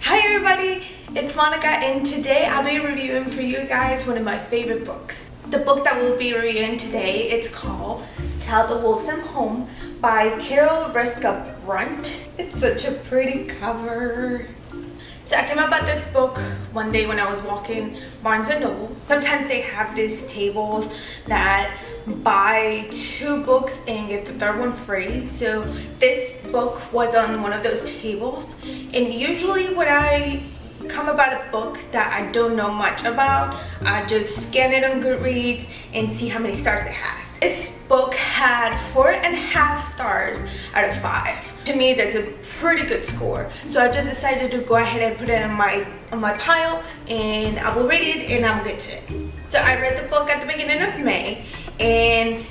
Hi everybody, it's Monica and today I'll be reviewing for you guys one of my favorite books. The book that we'll be reviewing today, it's called Tell the Wolves I'm Home by Rifka Brunt. It's such a pretty cover. So I came about this book one day when I was walking Barnes & Noble. Sometimes they have these tables that buy 2 books and get the 3rd one free. So this book was on one of those tables. And usually when I come about a book that I don't know much about, I just scan it on Goodreads and see how many stars it has. This book had 4.5 stars out of 5. To me, that's a pretty good score. So I just decided to go ahead and put it on my pile, and I will read it and I'll get to it. So I read the book at the beginning of May, and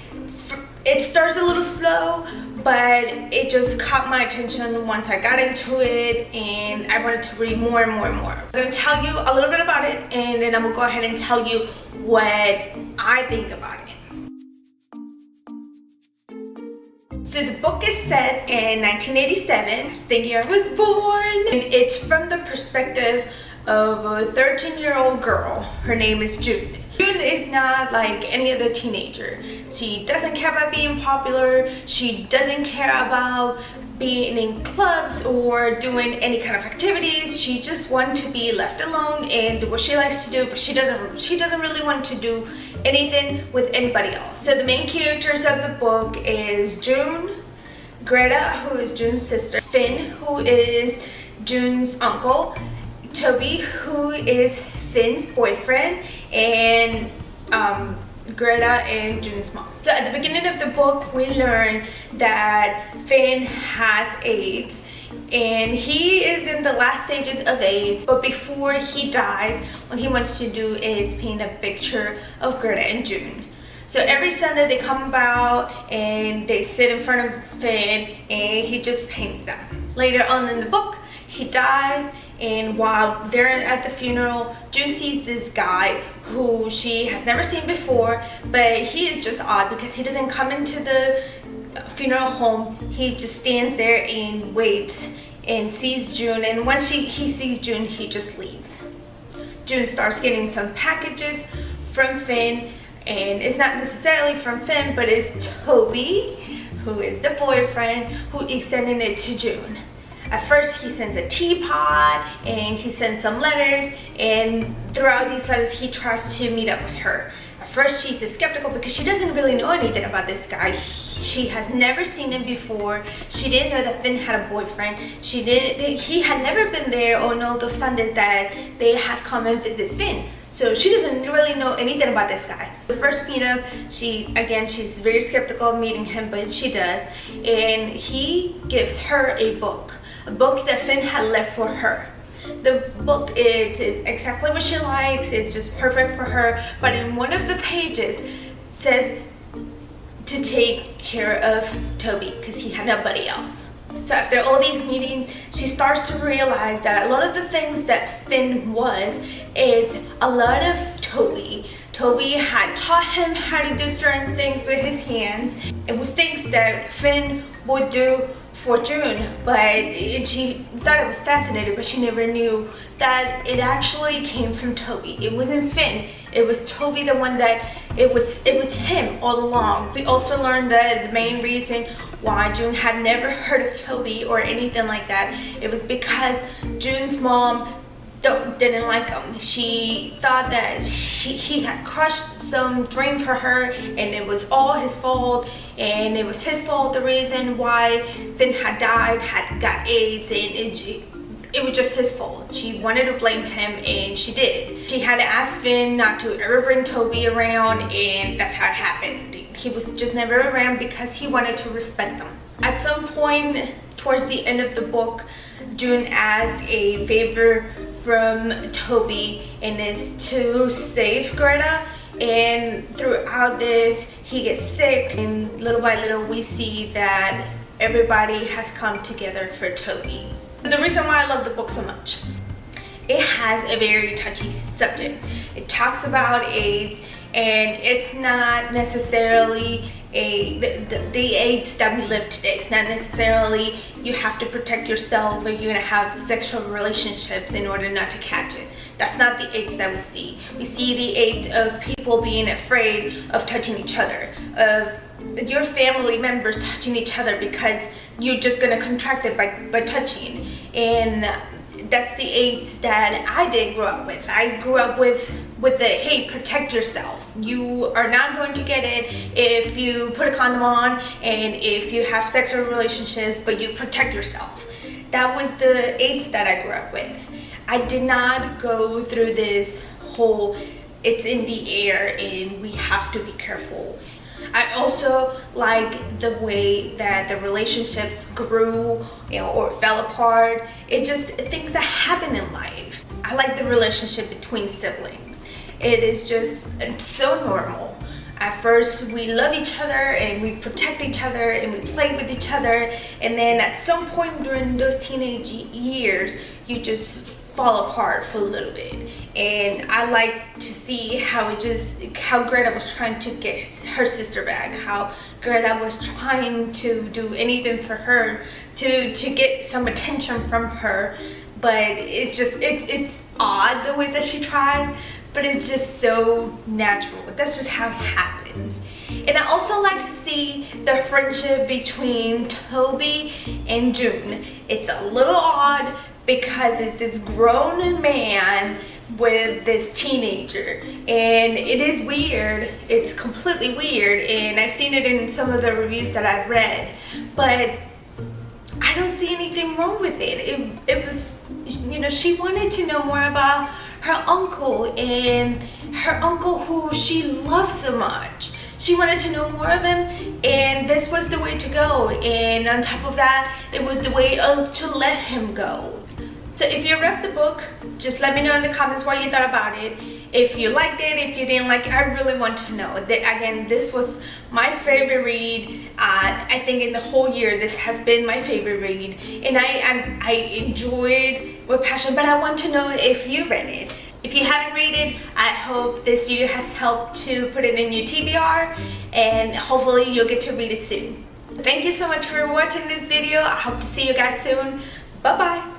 it starts a little slow, but it just caught my attention once I got into it, and I wanted to read more and more and more. I'm gonna tell you a little bit about it, and then I'm gonna go ahead and tell you what I think about it. So the book is set in 1987, the year I was born, and it's from the perspective of a 13-year-old girl. Her name is June. June is not like any other teenager. She doesn't care about being popular. She doesn't care about being in clubs or doing any kind of activities. She just wants to be left alone and do what she likes to do, but she doesn't really want to do anything with anybody else. So the main characters of the book is June, Greta, who is June's sister, Finn, who is June's uncle, Toby, who is Finn's boyfriend, and Greta and June's mom. So at the beginning of the book, we learn that Finn has AIDS, and he is in the last stages of AIDS, but before he dies, what he wants to do is paint a picture of Greta and June. So every Sunday they come about and they sit in front of Finn and he just paints them. Later on in the book, he dies, and while they're at the funeral, June sees this guy who she has never seen before, but he is just odd because he doesn't come into the funeral home. He just stands there and waits and sees June, and once he sees June, he just leaves. June starts getting some packages from Finn, and it's not necessarily from Finn, but it's Toby, who is the boyfriend, who is sending it to June. At first he sends a teapot and he sends some letters, and throughout these letters he tries to meet up with her. At first she's skeptical because she doesn't really know anything about this guy. She has never seen him before. She didn't know that Finn had a boyfriend. He had never been there on all those Sundays that they had come and visit Finn. So she doesn't really know anything about this guy. The first meetup, she's very skeptical of meeting him, but she does. And he gives her a book that Finn had left for her. The book is exactly what she likes. It's just perfect for her. But in one of the pages, it says to take care of Toby because he had nobody else. So after all these meetings, she starts to realize that a lot of the things that Finn was, it's a lot of Toby. Toby had taught him how to do certain things with his hands. It was things that Finn would do for June, and she thought it was fascinating, but she never knew that it actually came from Toby. It wasn't Finn. It was Toby, the one that it was him all along. We also learned that the main reason why June had never heard of Toby or anything like that, it was because June's mom didn't like him. She thought that he had crushed some dream for her, and it was all his fault, and it was his fault the reason why Finn had died, had got AIDS, and it was just his fault. She wanted to blame him, and she did. She had to ask Finn not to ever bring Toby around, and that's how it happened. He was just never around because he wanted to respect them. At some point towards the end of the book, June asked a favor from Toby, and is to save Greta. And throughout this, he gets sick, and little by little we see that everybody has come together for Toby. The reason why I love the book so much, it has a very touchy subject. It talks about AIDS, and it's not necessarily the AIDS that we live today. It's not necessarily you have to protect yourself or you're gonna have sexual relationships in order not to catch it. That's not the AIDS that we see. We see the AIDS of people being afraid of touching each other, of your family members touching each other because you're just gonna contract it by touching. And that's the AIDS that I didn't grow up with. I grew up with the, hey, protect yourself. You are not going to get it if you put a condom on and if you have sexual relationships, but you protect yourself. That was the AIDS that I grew up with. I did not go through this whole, it's in the air and we have to be careful. I also like the way that the relationships grew, or fell apart. Things that happen in life. I like the relationship between siblings. It is just so normal. At first we love each other and we protect each other and we play with each other, and then at some point during those teenage years you just fall apart for a little bit. And I like to see how Greta was trying to get her sister back, how Greta was trying to do anything for her to get some attention from her. But it's odd the way that she tries, but it's just so natural. That's just how it happens. And I also like to see the friendship between Toby and June. It's a little odd because it's this grown man with this teenager, and it is weird. It's completely weird, and I've seen it in some of the reviews that I've read, but I don't see anything wrong with it. It was, she wanted to know more about her uncle, and her uncle who she loved so much. She wanted to know more of him, and this was the way to go. And on top of that, it was the way to let him go. So if you read the book, just let me know in the comments what you thought about it. If you liked it, if you didn't like it, I really want to know. Again, this was my favorite read. I think in the whole year, this has been my favorite read. And I enjoyed with passion, but I want to know if you read it. If you haven't read it, I hope this video has helped to put it in your TBR, and hopefully you'll get to read it soon. Thank you so much for watching this video. I hope to see you guys soon. Bye-bye.